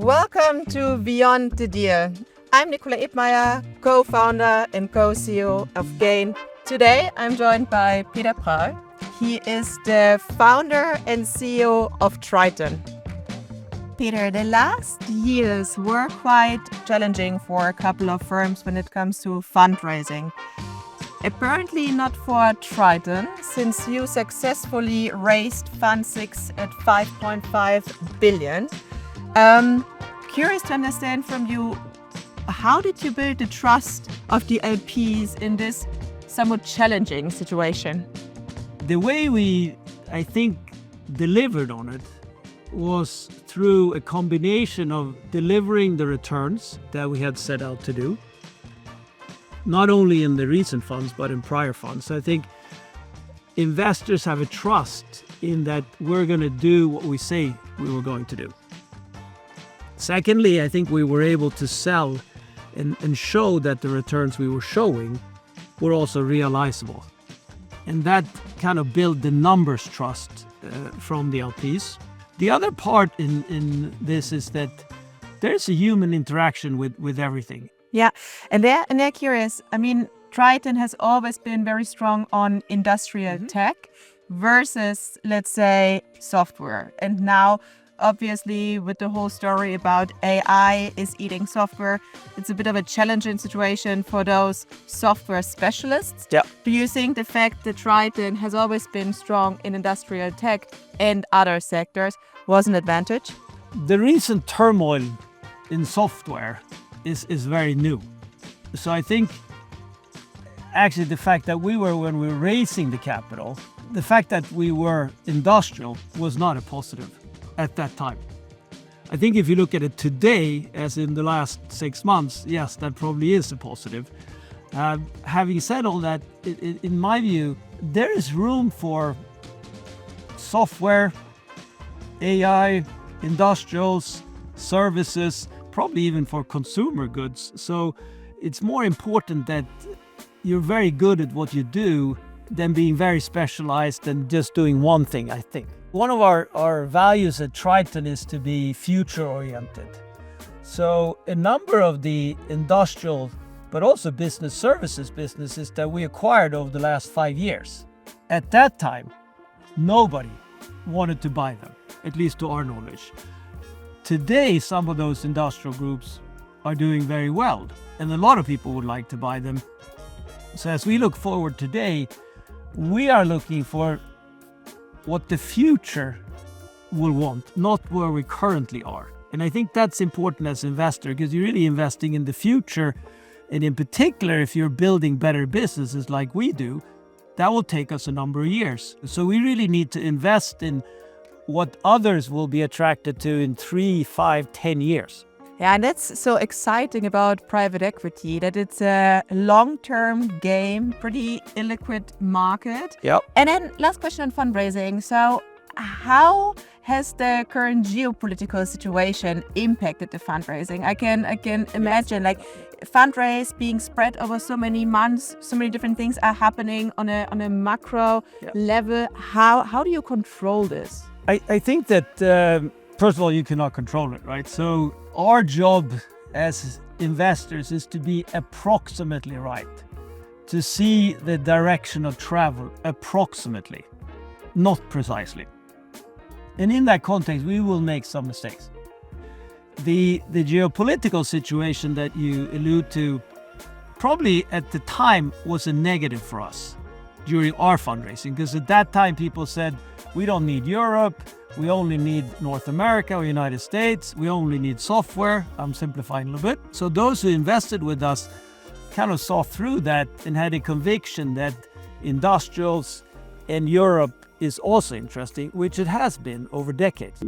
Welcome to Beyond the Deal. I'm Nicola Ebmeier, co-founder and co-CEO of Gain. Today I'm joined by Peder Prahl. He is the founder and CEO of Triton. Peder, the last years were quite challenging for a couple of firms when it comes to fundraising. Apparently not for Triton, since you successfully raised Fund 6 at 5.5 billion. Curious to understand from you, how did you build the trust of the LPs in this somewhat challenging situation? The way we, I think, delivered on it was through a combination of delivering the returns that we had set out to do, not only in the recent funds, but in prior funds. I think investors have a trust in that we're going to do what we say we were going to do. Secondly, I think we were able to sell and show that the returns we were showing were also realizable. And that kind of built the numbers trust from the LPs. The other part in this is that there's a human interaction with everything. Yeah, and they're curious. I mean, Triton has always been very strong on industrial tech versus, let's say, software. And now, obviously, with the whole story about AI is eating software, it's a bit of a challenging situation for those software specialists. Yeah. Do you think the fact that Triton has always been strong in industrial tech and other sectors was an advantage? The recent turmoil in software is very new. So I think actually the fact that when we were raising the capital, the fact that we were industrial was not a positive at that time. I think if you look at it today, as in the last 6 months, yes, that probably is a positive. Having said all that, in my view, there is room for software, AI, industrials, services, probably even for consumer goods. So it's more important that you're very good at what you do than being very specialized and just doing one thing, I think. One of our values at Triton is to be future-oriented. So a number of the industrial, but also business services businesses that we acquired over the last 5 years, at that time, nobody wanted to buy them, at least to our knowledge. Today, some of those industrial groups are doing very well, and a lot of people would like to buy them. So as we look forward today, we are looking for what the future will want, not where we currently are. And I think that's important as an investor, because you're really investing in the future. And in particular, if you're building better businesses like we do, that will take us a number of years. So we really need to invest in what others will be attracted to in 3, 5, 10 years. Yeah, and that's so exciting about private equity, that it's a long-term game, pretty illiquid market. Yep. And then last question on fundraising. So how has the current geopolitical situation impacted the fundraising? I can imagine like fundraise being spread over so many months, so many different things are happening on a macro level. How do you control this? I think that, first of all, you cannot control it, right? So our job as investors is to be approximately right, to see the direction of travel approximately, not precisely. And in that context, we will make some mistakes. The geopolitical situation that you allude to probably at the time was a negative for us during our fundraising, because at that time people said, we don't need Europe, we only need North America or United States, we only need software. I'm simplifying a little bit. So those who invested with us kind of saw through that and had a conviction that industrials and Europe is also interesting, which it has been over decades.